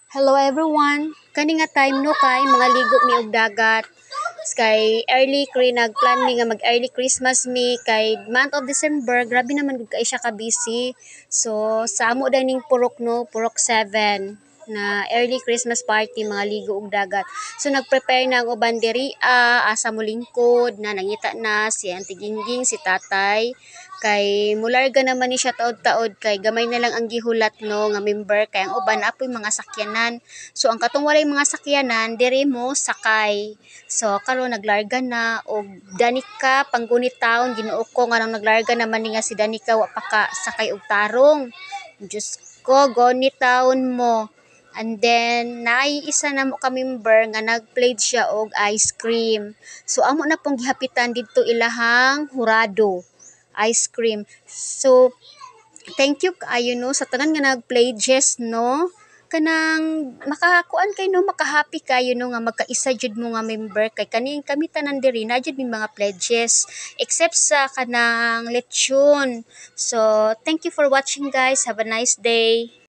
Hello everyone. Kani nga time no kay mga ligo mi og dagat. Kay early kri nagplan mi nga mag early Christmas mi kay month of December grabe naman gud kay siya ka busy. So sa amo dining purok no, purok 7 na early Christmas party mga ligo og dagat. So nagprepare na ang uban diri asa mo lingkod na nangita na si Auntie Gingging, si Tatay kay mularga naman ni siya taod-taod kay gamay na lang ang gihulat no nga member kay ang uban apoy mga sakyanan. So ang katong walay mga sakyanan diri mo sakay. So karon naglarga na og Danica panggunit taon Ginoo ko nga nang naglarga naman ni nga si Danica wa pa ka sakay og tarong. Diyos ko gonit taon mo. And then, naiisa na mo ka member nga nag-pledge siya og ice cream. So, amo na pong gihapitan dito ilahang hurado ice cream. So, thank you kaayo no sa tanan nga nag-pledges no. Kanang makakuan kay no makahappy kayo no nga magkaisa jud mo nga member kay kaning kami tanan diri na jud mi mga pledges except sa kanang lechon. So, thank you for watching guys. Have a nice day.